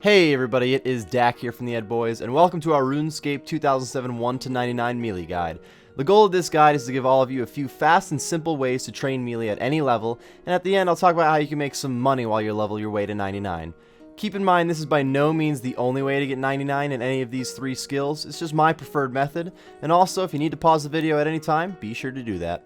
Hey everybody, it is Dak here from TheEdB0ys, and welcome to our RuneScape 2007 1-99 melee guide. The goal of this guide is to give all of you a few fast and simple ways to train melee at any level, and at the end I'll talk about how you can make some money while you level your way to 99. Keep in mind this is by no means the only way to get 99 in any of these three skills, it's just my preferred method, and also if you need to pause the video at any time, be sure to do that.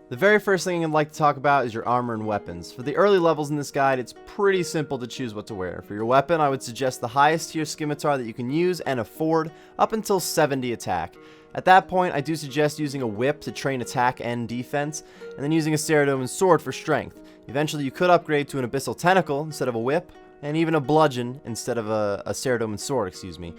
The very first thing I'd like to talk about is your armor and weapons. For the early levels in this guide, it's pretty simple to choose what to wear. For your weapon, I would suggest the highest tier scimitar that you can use and afford up until 70 attack. At that point, I do suggest using a whip to train attack and defense, and then using a Ceradoman sword for strength. Eventually, you could upgrade to an abyssal tentacle instead of a whip, and even a bludgeon instead of a Ceradoman sword, excuse me.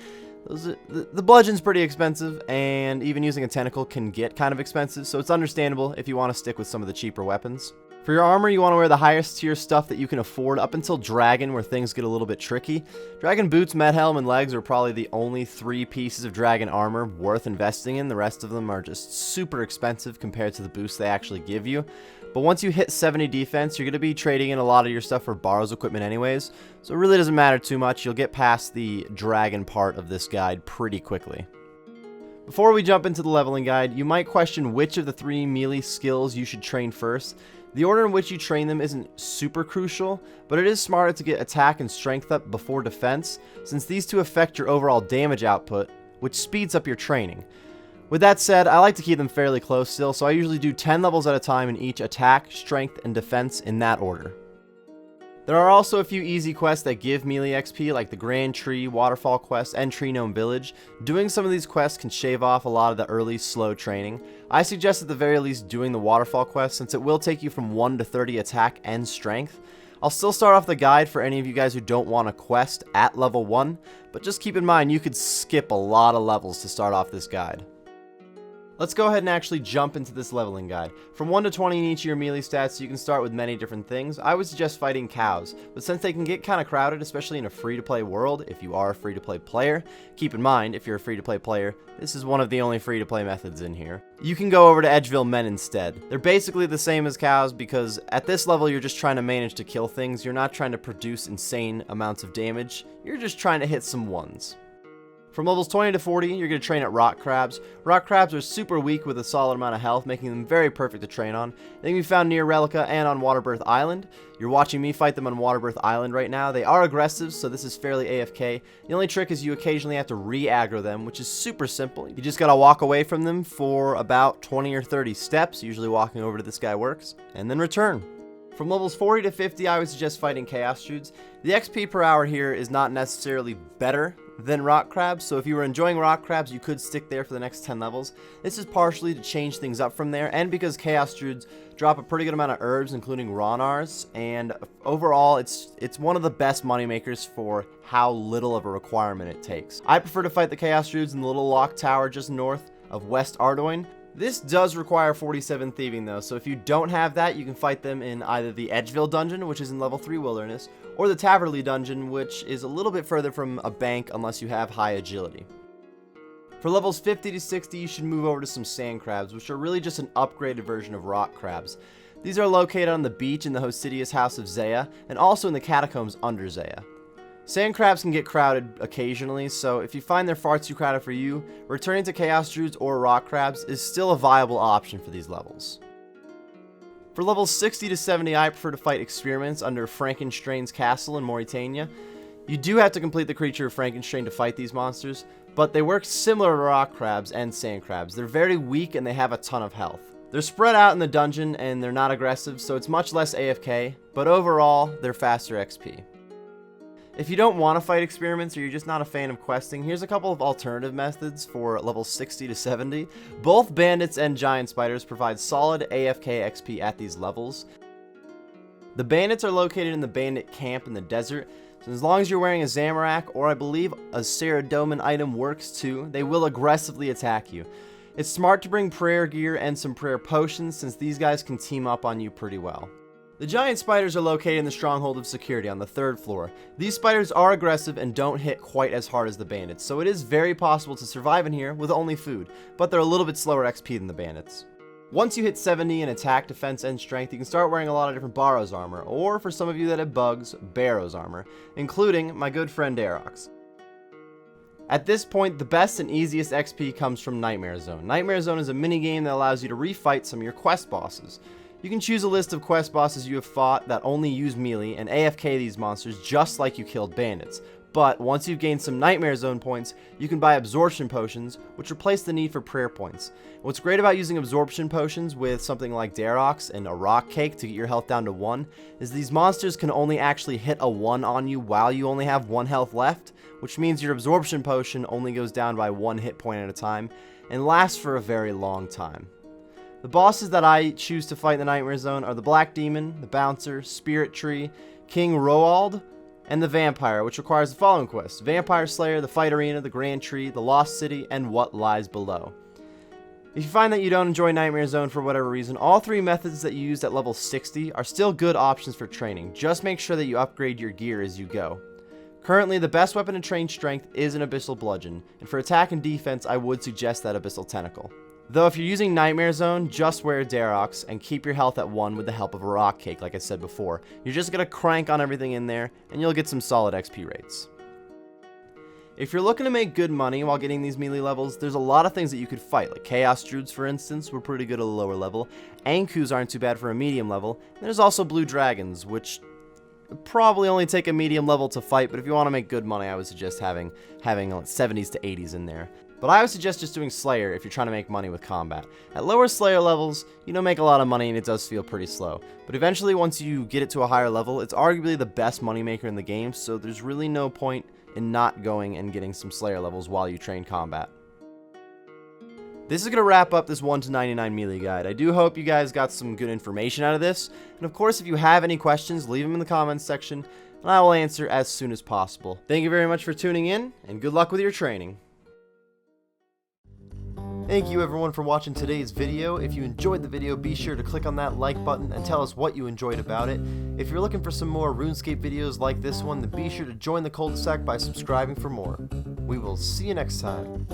The bludgeon's pretty expensive, and even using a tentacle can get kind of expensive, so it's understandable if you want to stick with some of the cheaper weapons. For your armor, you want to wear the highest tier stuff that you can afford up until Dragon, where things get a little bit tricky. Dragon boots, med helm, and legs are probably the only three pieces of Dragon armor worth investing in. The rest of them are just super expensive compared to the boosts they actually give you. But once you hit 70 defense, you're going to be trading in a lot of your stuff for Barrows equipment anyways, so it really doesn't matter too much. You'll get past the Dragon part of this guide pretty quickly. Before we jump into the leveling guide, you might question which of the three melee skills you should train first. The order in which you train them isn't super crucial, but it is smarter to get attack and strength up before defense, since these two affect your overall damage output, which speeds up your training. With that said, I like to keep them fairly close still, so I usually do 10 levels at a time in each attack, strength, and defense in that order. There are also a few easy quests that give melee XP, like the Grand Tree, Waterfall quest, and Tree Gnome Village. Doing some of these quests can shave off a lot of the early, slow training. I suggest at the very least doing the Waterfall quest, since it will take you from 1 to 30 attack and strength. I'll still start off the guide for any of you guys who don't want a quest at level 1, but just keep in mind you could skip a lot of levels to start off this guide. Let's go ahead and actually jump into this leveling guide. From 1 to 20 in each of your melee stats, you can start with many different things. I would suggest fighting cows, but since they can get kind of crowded, especially in a free-to-play world, if you are a free-to-play player, keep in mind, if you're a free-to-play player, this is one of the only free-to-play methods in here. You can go over to Edgeville Men instead. They're basically the same as cows because at this level you're just trying to manage to kill things, you're not trying to produce insane amounts of damage, you're just trying to hit some ones. From levels 20 to 40, you're going to train at rock crabs. Rock crabs are super weak with a solid amount of health, making them very perfect to train on. They can be found near Relica and on Waterbirth Island. You're watching me fight them on Waterbirth Island right now. They are aggressive, so this is fairly AFK. The only trick is you occasionally have to re-aggro them, which is super simple. You just got to walk away from them for about 20 or 30 steps, usually walking over to this guy works, and then return. From levels 40 to 50, I would suggest fighting Chaos Druids. The XP per hour here is not necessarily better than rock crabs, so if you were enjoying rock crabs, you could stick there for the next 10 levels. This is partially to change things up from there, and because Chaos Druids drop a pretty good amount of herbs, including Ronars, and overall, it's one of the best moneymakers for how little of a requirement it takes. I prefer to fight the Chaos Druids in the little lock tower just north of West Ardoyne. This does require 47 thieving though, so if you don't have that, you can fight them in either the Edgeville dungeon, which is in level 3 wilderness, or the Taverley dungeon, which is a little bit further from a bank unless you have high agility. For levels 50 to 60, you should move over to some sand crabs, which are really just an upgraded version of rock crabs. These are located on the beach in the Hosidius House of Zaya, and also in the catacombs under Zaya. Sand crabs can get crowded occasionally, so if you find they're far too crowded for you, returning to Chaos Druids or rock crabs is still a viable option for these levels. For levels 60 to 70, I prefer to fight experiments under Frankenstrain's castle in Mauritania. You do have to complete the creature of Frankenstrain to fight these monsters, but they work similar to rock crabs and sand crabs. They're very weak and they have a ton of health. They're spread out in the dungeon and they're not aggressive, so it's much less AFK, but overall, they're faster XP. If you don't want to fight experiments or you're just not a fan of questing, here's a couple of alternative methods for levels 60 to 70. Both bandits and giant spiders provide solid AFK XP at these levels. The bandits are located in the bandit camp in the desert, so as long as you're wearing a Zamorak or I believe a Ceradoman item works too, they will aggressively attack you. It's smart to bring prayer gear and some prayer potions since these guys can team up on you pretty well. The giant spiders are located in the stronghold of security on the 3rd floor. These spiders are aggressive and don't hit quite as hard as the bandits, so it is very possible to survive in here with only food, but they're a little bit slower XP than the bandits. Once you hit 70 in attack, defense, and strength, you can start wearing a lot of different Barrows Armour, or for some of you that have bugs, Barrows Armour, including my good friend TheEdB0ys. At this point, the best and easiest XP comes from Nightmare Zone. Nightmare Zone is a minigame that allows you to refight some of your quest bosses. You can choose a list of quest bosses you have fought that only use melee and AFK these monsters just like you killed bandits. But once you've gained some Nightmare Zone points, you can buy absorption potions, which replace the need for prayer points. What's great about using absorption potions with something like TheEdB0ys and a rock cake to get your health down to 1 is these monsters can only actually hit a 1 on you while you only have 1 health left, which means your absorption potion only goes down by 1 hit point at a time and lasts for a very long time. The bosses that I choose to fight in the Nightmare Zone are the Black Demon, the Bouncer, Spirit Tree, King Roald, and the Vampire, which requires the following quests: Vampire Slayer, the Fight Arena, the Grand Tree, the Lost City, and What Lies Below. If you find that you don't enjoy Nightmare Zone for whatever reason, all 3 methods that you used at level 60 are still good options for training. Just make sure that you upgrade your gear as you go. Currently, the best weapon to train strength is an Abyssal Bludgeon, and for attack and defense, I would suggest that Abyssal Tentacle. Though if you're using Nightmare Zone, just wear TheEdB0ys and keep your health at 1 with the help of a rock cake, like I said before. You're just going to crank on everything in there, and you'll get some solid XP rates. If you're looking to make good money while getting these melee levels, there's a lot of things that you could fight, like Chaos Druids for instance, were pretty good at a lower level. Ankus aren't too bad for a medium level, and there's also Blue Dragons, which probably only take a medium level to fight, but if you want to make good money, I would suggest having 70s to 80s in there. But I would suggest just doing Slayer if you're trying to make money with combat. At lower Slayer levels, you don't make a lot of money and it does feel pretty slow. But eventually, once you get it to a higher level, it's arguably the best moneymaker in the game, so there's really no point in not going and getting some Slayer levels while you train combat. This is going to wrap up this 1 to 99 melee guide. I do hope you guys got some good information out of this. And of course, if you have any questions, leave them in the comments section, and I will answer as soon as possible. Thank you very much for tuning in, and good luck with your training. Thank you everyone for watching today's video. If you enjoyed the video, be sure to click on that like button and tell us what you enjoyed about it. If you're looking for some more RuneScape videos like this one, then be sure to join the cul-de-sac by subscribing for more. We will see you next time.